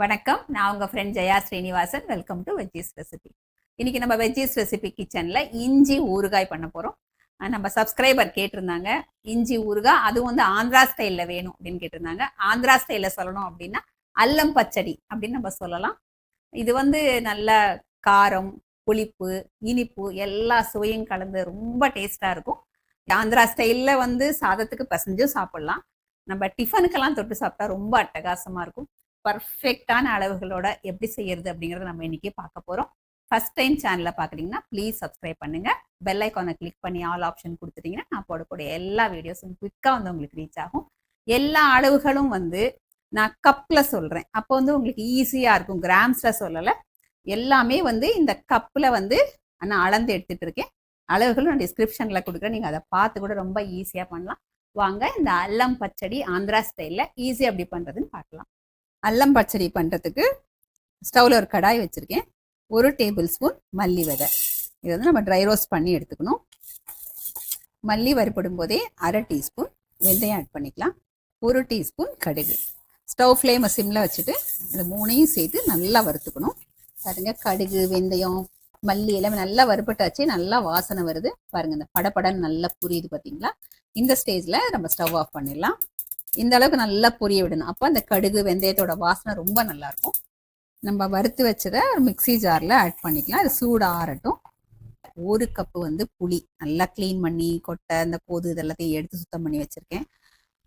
வணக்கம். நான் உங்க friend Jaya Srinivasan. Welcome to veggies recipe. இன்னைக்கு நம்ம வெஜ்ஜீஸ் ரெசிபி கிச்சன்ல இஞ்சி ஊறுகாய் பண்ண போறோம். நம்ம சப்ஸ்கிரைபர் கேட்டிருந்தாங்க, இஞ்சி ஊறுகாய் அதுவும் வந்து ஆந்திரா ஸ்டைல்ல வேணும் அப்படின்னு கேட்டிருந்தாங்க. ஆந்திரா ஸ்டைல்ல சொல்லணும் அப்படின்னா அல்லம் பச்சடி அப்படின்னு நம்ம சொல்லலாம். இது வந்து நல்ல காரம், புளிப்பு, இனிப்பு எல்லா சுவையும் கலந்து ரொம்ப டேஸ்டா இருக்கும். ஆந்திரா ஸ்டைல்ல வந்து சாதத்துக்கு பசஞ்சும் சாப்பிடலாம். நம்ம டிஃபனுக்கெல்லாம் தொட்டு சாப்பிட்டா ரொம்ப அட்டகாசமா இருக்கும். பர்ஃபெக்டான அளவுகளோட எப்படி செய்யறது அப்படிங்கறத நம்ம இன்னைக்கு பார்க்க போறோம். ஃபர்ஸ்ட் டைம் சேனலை பார்க்குறீங்கன்னா ப்ளீஸ் சப்ஸ்கிரைப் பண்ணுங்க. பெல் ஐக்கானை கிளிக் பண்ணி ஆல் ஆப்ஷன் கொடுத்துட்டீங்கன்னா நான் போடக்கூடிய எல்லா வீடியோஸும் குவிக்கா வந்து உங்களுக்கு ரீச் ஆகும். எல்லா அளவுகளும் வந்து நான் கப்ல சொல்றேன், அப்போ வந்து உங்களுக்கு ஈஸியா இருக்கும். கிராம்ஸ்ல சொல்லலை, எல்லாமே வந்து இந்த கப்ல வந்து நான் அளந்து எடுத்துட்டு இருக்கேன். அளவுகளும் நான் டிஸ்கிரிப்ஷன்ல கொடுக்குறேன், நீங்க அதை பார்த்து கூட ரொம்ப ஈஸியா பண்ணலாம். வாங்க இந்த அல்லம் பச்சடி ஆந்திரா ஸ்டைல்ல ஈஸியா எப்படி பண்றதுன்னு பார்க்கலாம். அல்லம் பச்சடி பண்ணுறதுக்கு ஸ்டவ்வில் ஒரு கடாய் வச்சுருக்கேன். 1 டேபிள் ஸ்பூன் மல்லி விதை, இது வந்து நம்ம ட்ரை ரோஸ்ட் பண்ணி எடுத்துக்கணும். மல்லி வறுப்படும் போதே 1/2 டீஸ்பூன் வெந்தயம் ஆட் பண்ணிக்கலாம். 1 டீஸ்பூன் கடுகு. ஸ்டவ் ஃப்ளேமை சிம்மில் வச்சுட்டு இது 3ஐயும் சேர்த்து நல்லா வறுத்துக்கணும். பாருங்க, கடுகு, வெந்தயம், மல்லி எல்லாமே நல்லா வறுப்பட்டாச்சு, நல்லா வாசனை வருது பாருங்க. இந்த படப்படன்னு நல்லா புரியுது பார்த்தீங்களா? இந்த ஸ்டேஜில் நம்ம ஸ்டவ் ஆஃப் பண்ணிடலாம். இந்த அளவுக்கு நல்லா பொரிய விடணும். அப்போ அந்த கடுகு வெந்தயத்தோட வாசனை ரொம்ப நல்லா இருக்கும். நம்ம வறுத்து வச்சதை ஒரு மிக்சி ஜாரில் ஆட் பண்ணிக்கலாம். அது சூடு ஆறட்டும். 1 கப்பு வந்து புளி நல்லா க்ளீன் பண்ணி கொட்டை இந்த கோது இதெல்லாத்தையும் எடுத்து சுத்தம் பண்ணி வச்சுருக்கேன்.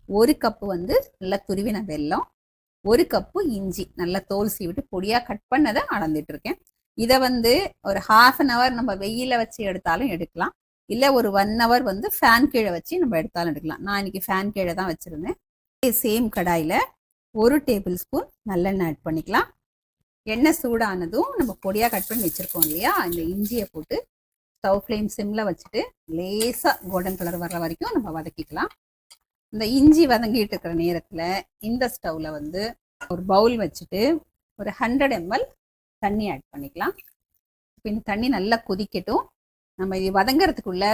1 கப்பு வந்து நல்லா துருவின வெல்லம். 1 கப்பு இஞ்சி நல்லா தோல் சீவிட்டு பொடியாக கட் பண்ணதை அளந்துட்டு இருக்கேன். இதை வந்து ஒரு 1/2 hour நம்ம வெயில வச்சு எடுத்தாலும் எடுக்கலாம், இல்லை ஒரு 1 hour வந்து ஃபேன் கீழே வச்சு நம்ம எடுத்தாலும் எடுக்கலாம். நான் இன்னைக்கு ஃபேன் கீழே தான் வச்சுருந்தேன். சேம் கடாயில் 1 டேபிள் ஸ்பூன் நல்லெண்ணெய் ஆட் பண்ணிக்கலாம். எண்ணெய் சூடானதும் நம்ம பொடியாக கட் பண்ணி வச்சுருக்கோம் இல்லையா, இந்த இஞ்சியை போட்டு ஸ்டவ் ஃப்ளேம் சிம்மில் வச்சுட்டு லேசாக கோல்டன் கலர் வர்ற வரைக்கும் நம்ம வதக்கிக்கலாம். இந்த இஞ்சி வதங்கிட்டு இருக்கிற நேரத்தில் இந்த ஸ்டவ்வில் வந்து ஒரு பவுல் வச்சுட்டு ஒரு 100 ml தண்ணி ஆட் பண்ணிக்கலாம். இப்போ இந்த தண்ணி நல்லா கொதிக்கட்டும். நம்ம இது வதங்கிறதுக்குள்ள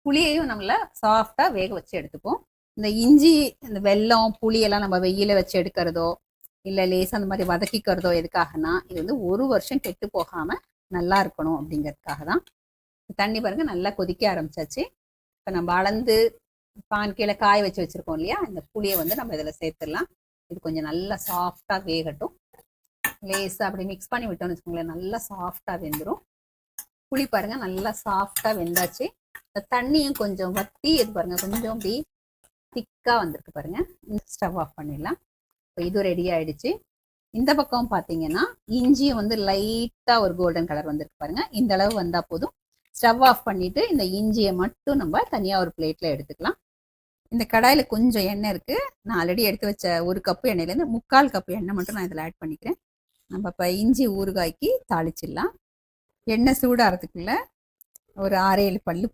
புளியையும் நம்மள சாஃப்டாக வேக வச்சு எடுத்துப்போம். இந்த இஞ்சி, இந்த வெல்லம், புளியெல்லாம் நம்ம வெயில வச்சு எடுக்கிறதோ இல்லை லேசாக அந்த மாதிரி வதக்கிக்கிறதோ எதுக்காகனா, இது வந்து 1 வருஷம் கெட்டு போகாமல் நல்லா இருக்கணும் அப்படிங்கிறதுக்காக தான். தண்ணி பாருங்க நல்லா கொதிக்க ஆரம்பிச்சாச்சு. இப்போ நம்ம அளந்து பான் கீழே காய வச்சு வச்சுருக்கோம் இல்லையா, இந்த புளியை வந்து நம்ம இதில் சேர்த்துடலாம். இது கொஞ்சம் நல்லா சாஃப்டாக வேகட்டும். லேசாக அப்படி மிக்ஸ் பண்ணி விட்டோம்னு வச்சுக்கோங்களேன், நல்லா சாஃப்டாக வெந்துடும். புளி பாருங்க நல்லா சாஃப்டாக வெந்தாச்சு. இந்த தண்ணியும் கொஞ்சம் வத்தி இது பாருங்க கொஞ்சம் அப்படி திக்காக வந்திருக்கு பாருங்க. ஸ்டவ் ஆஃப் பண்ணிடலாம். இப்போ இது ரெடி ஆயிடுச்சு. இந்த பக்கம் பார்த்தீங்கன்னா இஞ்சியும் வந்து லைட்டாக ஒரு கோல்டன் கலர் வந்திருக்கு பாருங்க. இந்த அளவு வந்தால் போதும். ஸ்டவ் ஆஃப் பண்ணிட்டு இந்த இஞ்சியை மட்டும் நம்ம தனியாக ஒரு பிளேட்டில் எடுத்துக்கலாம். இந்த கடாயில் கொஞ்சம் எண்ணெய் இருக்குது. நான் ஆல்ரெடி எடுத்து வச்ச 1 கப்பு எண்ணெயிலேருந்து 3/4 கப்பு எண்ணெய் மட்டும் நான் இதில் ஆட் பண்ணிக்கிறேன். நம்ம இப்போ இஞ்சி ஊறுகாய்க்கு தாளிச்சிடலாம். எண்ணெய் சூடாகிறதுக்குள்ள ஒரு 6-7 பல்லு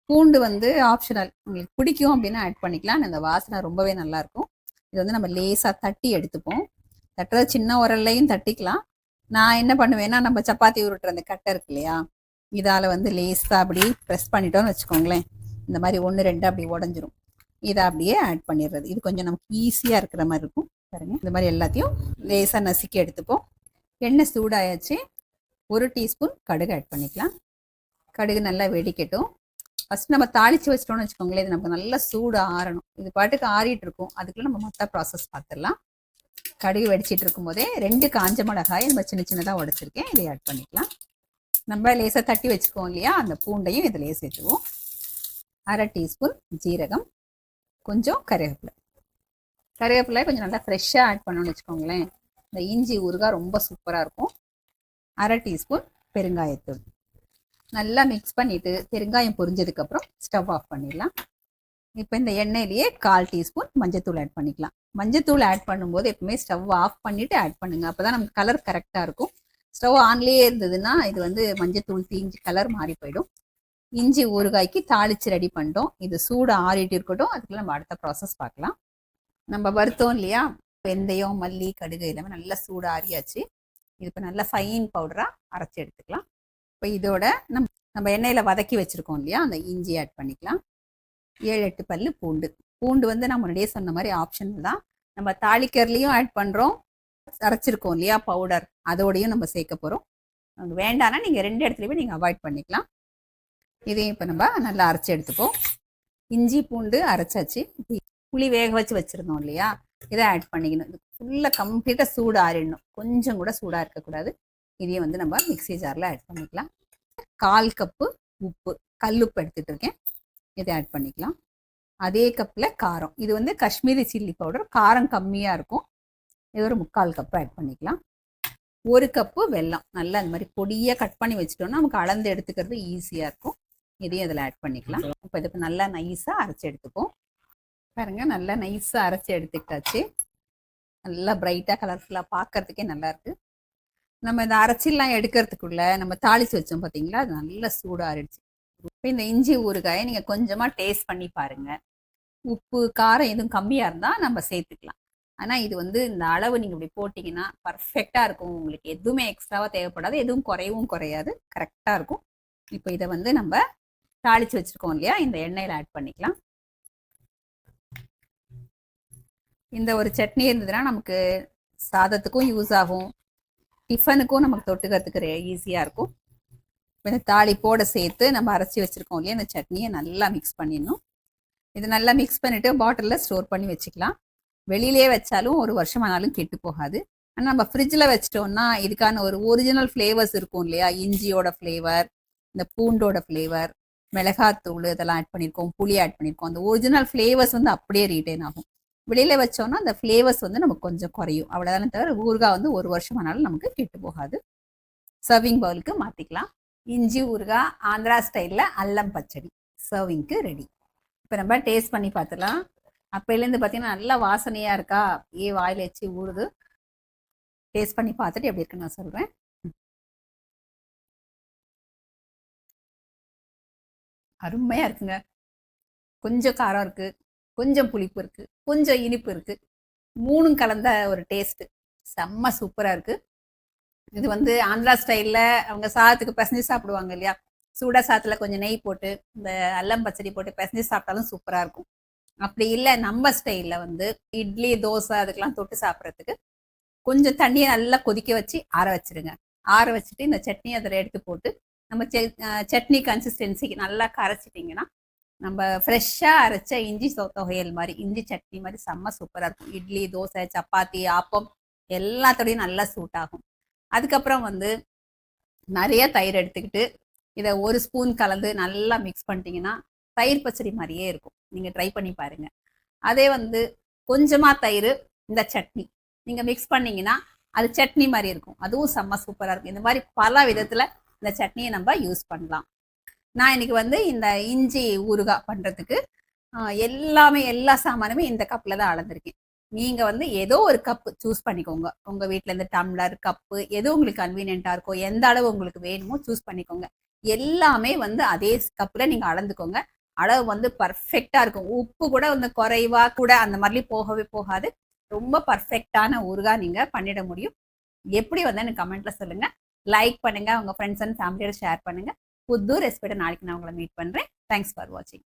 பூண்டு வந்து ஆப்ஷனல், உங்களுக்கு பிடிக்கும் அப்படின்னா ஆட் பண்ணிக்கலாம். அந்த வாசனை ரொம்பவே நல்லா இருக்கும். இது வந்து நம்ம லேசாக தட்டி எடுத்துப்போம். தட்டுறது சின்ன உரல்லையும் தட்டிக்கலாம். நான் என்ன பண்ணுவேன்னா, நம்ம சப்பாத்தி உருட்டுற அந்த கட்டை இருக்கு இல்லையா, இதால் வந்து லேசாக அப்படி ப்ரெஸ் பண்ணிட்டோன்னு வச்சுக்கோங்களேன், இந்த மாதிரி 1-2 அப்படி உடஞ்சிரும். இதை அப்படியே ஆட் பண்ணிடுறது. இது கொஞ்சம் நமக்கு ஈஸியாக இருக்கிற மாதிரி இருக்கும் பாருங்க. இந்த மாதிரி எல்லாத்தையும் லேசாக நசுக்கி எடுத்துப்போம். எண்ணெய் சூடாயாச்சு. 1 டீஸ்பூன் கடுகு ஆட் பண்ணிக்கலாம். கடுகு நல்லா வெடிக்கட்டும். ஃபர்ஸ்ட் நம்ம தாளித்து வச்சிட்டோம்னு வச்சுக்கோங்களேன், இது நமக்கு நல்லா சூடு ஆறணும். இது பாட்டுக்கு ஆறிட்டு இருக்கும், அதுக்குள்ள நம்ம மொத்த ப்ராசஸ் பார்த்துடலாம். கடுகு வெடிச்சிட்டு இருக்கும் போதே 2 காஞ்ச மிளகாய் நம்ம சின்ன சின்னதாக உடைச்சிருக்கேன், இதை ஆட் பண்ணிக்கலாம். நம்ம லேசாக தட்டி வச்சுக்கோம் இல்லையா, அந்த பூண்டையும் இதிலேயே சேர்த்துவோம். 1/2 டீஸ்பூன் ஜீரகம், கொஞ்சம் கருவேப்பிலை கொஞ்சம் நல்லா ஃப்ரெஷ்ஷாக ஆட் பண்ணணும்னு வச்சுக்கோங்களேன், இந்த இஞ்சி ஊறுகாய் ரொம்ப சூப்பராக இருக்கும். 1/2 டீஸ்பூன் பெருங்காயத்தூள். நல்லா மிக்ஸ் பண்ணிவிட்டு பெருங்காயம் பொரிஞ்சதுக்கப்புறம் ஸ்டவ் ஆஃப் பண்ணிடலாம். இப்போ இந்த எண்ணெயிலேயே 1/4 டீஸ்பூன் மஞ்சத்தூள் ஆட் பண்ணிக்கலாம். மஞ்சத்தூள் ஆட் பண்ணும்போது எப்பவுமே ஸ்டவ் ஆஃப் பண்ணிவிட்டு ஆட் பண்ணுங்கள், அப்போ தான் நமக்கு கலர் கரெக்டாக இருக்கும். ஸ்டவ் ஆன்லேயே இருந்ததுன்னா இது வந்து மஞ்சத்தூள் தீஞ்சு கலர் மாறி போயிடும். இஞ்சி ஊறுகாய்க்கு தாளித்து ரெடி பண்ணிட்டோம். இது சூடு ஆறிட்டு இருக்கட்டும், அதுக்குள்ள நம்ம அடுத்த ப்ராசஸ் பார்க்கலாம். நம்ம வறுத்தோம் இல்லையா, வெந்தயம், மல்லி, கடுகு எல்லாமே நல்லா சூடு ஆறியாச்சு. இது இப்போ நல்லா ஃபைன் பவுடராக அரைச்சி எடுத்துக்கலாம். இப்போ இதோட நம்ம எண்ணெயில் வதக்கி வச்சுருக்கோம் இல்லையா, அந்த இஞ்சி ஆட் பண்ணிக்கலாம். 7-8 பல்லு பூண்டு வந்து நான் முன்னாடியே சொன்ன மாதிரி ஆப்ஷனல் தான். நம்ம தாளிக்கர்லையும் ஆட் பண்ணுறோம், அரைச்சிருக்கோம் இல்லையா பவுடர், அதோடையும் நம்ம சேர்க்க போகிறோம். வேண்டாம்னா நீங்கள் 2 இடத்துலையுமே நீங்கள் அவாய்ட் பண்ணிக்கலாம். இதையும் இப்போ நம்ம நல்லா அரைச்சி எடுத்துப்போம். இஞ்சி பூண்டு அரைச்சாச்சு. புளி வேக வச்சு வச்சுருந்தோம் இல்லையா, இதை ஆட் பண்ணிக்கணும். இது ஃபுல்லாக கம்ப்ளீட்டாக சூடு ஆறிடணும், கொஞ்சம் கூட சூடாக இருக்கக்கூடாது. இதையும் வந்து நம்ம மிக்ஸி ஜாரில் ஆட் பண்ணிக்கலாம். 1/4 கப்பு உப்பு, கல்லுப்பு எடுத்துகிட்டு இருக்கேன், இதை ஆட் பண்ணிக்கலாம். அதே கப்பில் காரம், இது வந்து காஷ்மீரி சில்லி பவுடர், காரம் கம்மியாக இருக்கும். இது ஒரு 3/4 கப்பு ஆட் பண்ணிக்கலாம். 1 கப்பு வெல்லம், நல்லா இந்த மாதிரி பொடியாக கட் பண்ணி வச்சுட்டோம்னா நமக்கு அளந்து எடுத்துக்கிறது ஈஸியாக இருக்கும். இதையும் அதில் ஆட் பண்ணிக்கலாம். இப்போ இதுக்கு நல்லா நைஸாக அரைச்சி எடுத்துப்போம். பாருங்க, நல்லா நைஸாக அரைச்சி எடுத்துக்கிட்டாச்சு. நல்லா பிரைட்டாக கலர்ஃபுல்லாக பார்க்கறதுக்கே நல்லா இருக்கு. நம்ம இந்த அரைச்சிலாம் எடுக்கிறதுக்குள்ள நம்ம தாளிச்சு வச்சோம் பார்த்தீங்களா, அது நல்லா சூடாகிடுச்சு. இப்போ இந்த இஞ்சி ஊறுகாயை நீங்கள் கொஞ்சமாக டேஸ்ட் பண்ணி பாருங்க. உப்பு காரம் எதுவும் கம்மியாக இருந்தால் நம்ம சேர்த்துக்கலாம். ஆனால் இது வந்து இந்த அளவு நீங்கள் இப்படி போட்டிங்கன்னா பர்ஃபெக்டாக இருக்கும். உங்களுக்கு எதுவுமே எக்ஸ்ட்ராவாக தேவைப்படாது, எதுவும் குறையவும் குறையாது, கரெக்டாக இருக்கும். இப்போ இதை வந்து நம்ம தாளிச்சு வச்சுருக்கோம் இல்லையா, இந்த எண்ணெயில் ஆட் பண்ணிக்கலாம். இந்த ஒரு சட்னி இருந்ததுன்னா நமக்கு சாதத்துக்கும் யூஸ் ஆகும், டிஃபனுக்கும் நமக்கு தொட்டுக்கிறதுக்கு ஈஸியாக இருக்கும். இந்த தாளிப்போட சேர்த்து நம்ம அரைச்சி வச்சுருக்கோம் இல்லையா, இந்த சட்னியை நல்லா மிக்ஸ் பண்ணிடணும். இது நல்லா மிக்ஸ் பண்ணிவிட்டு பாட்டிலில் ஸ்டோர் பண்ணி வச்சுக்கலாம். வெளியிலே வச்சாலும் 1 வருஷம் ஆனாலும் கெட்டு போகாது. ஆனால் நம்ம ஃப்ரிட்ஜில் வச்சிட்டோம்னா இதுக்கான ஒரு ஒரிஜினல் ஃப்ளேவர்ஸ் இருக்கும் இல்லையா, இஞ்சியோட ஃப்ளேவர், இந்த பூண்டோட ஃப்ளேவர், மிளகாத்தூள் இதெல்லாம் ஆட் பண்ணியிருக்கோம், புளி ஆட் பண்ணியிருக்கோம். அந்த ஒரிஜினல் ஃப்ளேவர்ஸ் வந்து அப்படியே ரீட்டைன் ஆகும். வெளியில் வச்சோம்னா அந்த ஃப்ளேவர்ஸ் வந்து நமக்கு கொஞ்சம் குறையும், அவ்வளோதானே தவிர ஊறுகாய் வந்து 1 வருஷம் ஆனாலும் நமக்கு கெட்டு போகாது. சர்விங் பவுலுக்கு மாற்றிக்கலாம். இஞ்சி ஊறுகாய் ஆந்திரா ஸ்டைலில் அல்லம் பச்சடி சர்விங்க்கு ரெடி. இப்போ நம்ம டேஸ்ட் பண்ணி பார்த்துலாம். அப்போலேருந்து பார்த்தீங்கன்னா நல்லா வாசனையாக இருக்கா, வாயில் வச்சு ஊறுது. டேஸ்ட் பண்ணி பார்த்துட்டு எப்படி இருக்குன்னு நான் சொல்கிறேன். அருமையாக இருக்குங்க. கொஞ்சம் காரம் இருக்குது, கொஞ்சம் புளிப்பு இருக்குது, கொஞ்சம் இனிப்பு இருக்குது, 3ம் கலந்த ஒரு டேஸ்ட்டு செம்ம சூப்பராக இருக்குது. இது வந்து ஆந்திரா ஸ்டைலில் அவங்க சாதத்துக்கு பிசைஞ்சு சாப்பிடுவாங்க இல்லையா, சூடாக சாதத்தில் கொஞ்சம் நெய் போட்டு இந்த அல்லம் பச்சடி போட்டு பிசைஞ்சு சாப்பிட்டாலும் சூப்பராக இருக்கும். அப்படி இல்லை நம்ம ஸ்டைலில் வந்து இட்லி தோசை அதுக்கெல்லாம் தொட்டு சாப்பிட்றதுக்கு கொஞ்சம் தண்ணியை நல்லா கொதிக்க வச்சு ஆற வச்சுருங்க. ஆற வச்சுட்டு இந்த சட்னி அதில் எடுத்து போட்டு நம்ம சட்னி கன்சிஸ்டன்சிக்கு நல்லா கரைச்சிட்டிங்கன்னா நம்ம ஃப்ரெஷ்ஷாக அரைச்ச இஞ்சி தொகையல் மாதிரி, இஞ்சி சட்னி மாதிரி செம்ம சூப்பராக இருக்கும். இட்லி தோசை சப்பாத்தி ஆப்பம் எல்லாத்தோடையும் நல்லா சூட் ஆகும். அதுக்கப்புறம் வந்து நிறைய தயிர் எடுத்துக்கிட்டு இதை 1 ஸ்பூன் கலந்து நல்லா மிக்ஸ் பண்ணிட்டீங்கன்னா தயிர் பச்சடி மாதிரியே இருக்கும். நீங்கள் ட்ரை பண்ணி பாருங்கள். அதே வந்து கொஞ்சமாக தயிர் இந்த சட்னி நீங்கள் மிக்ஸ் பண்ணிங்கன்னா அது சட்னி மாதிரி இருக்கும், அதுவும் செம்ம சூப்பராக இருக்கும். இந்த மாதிரி பல விதத்தில் இந்த சட்னியை நம்ம யூஸ் பண்ணலாம். நான் இன்னைக்கு வந்து இந்த இஞ்சி ஊறுகாய் பண்ணுறதுக்கு எல்லாமே எல்லா சாமானுமே இந்த கப்பில் தான் அளந்துருக்கேன். நீங்கள் வந்து ஏதோ ஒரு கப்பு சூஸ் பண்ணிக்கோங்க. உங்கள் வீட்டில் இருந்து டம்ளர் கப்பு எது உங்களுக்கு கன்வீனியண்ட்டாக இருக்கோ, எந்த அளவு உங்களுக்கு வேணுமோ சூஸ் பண்ணிக்கோங்க. எல்லாமே வந்து அதே கப்பில் நீங்கள் அளந்துக்கோங்க. அளவு வந்து பர்ஃபெக்டாக இருக்கும். உப்பு கூட வந்து குறைவாக கூட அந்த மாதிரி போகவே போகாது. ரொம்ப பர்ஃபெக்டான ஊறுகாய் நீங்கள் பண்ணிட முடியும். எப்படி வந்து எனக்கு கமெண்ட்டில் சொல்லுங்கள், லைக் பண்ணுங்கள், உங்கள் ஃப்ரெண்ட்ஸ் அண்ட் ஃபேமிலியோட ஷேர் பண்ணுங்கள். புது ரெசிபியோட நாளைக்கு நான் உங்களை மீட் பண்ணுறேன். தேங்க்ஸ் ஃபார் வாட்சிங்.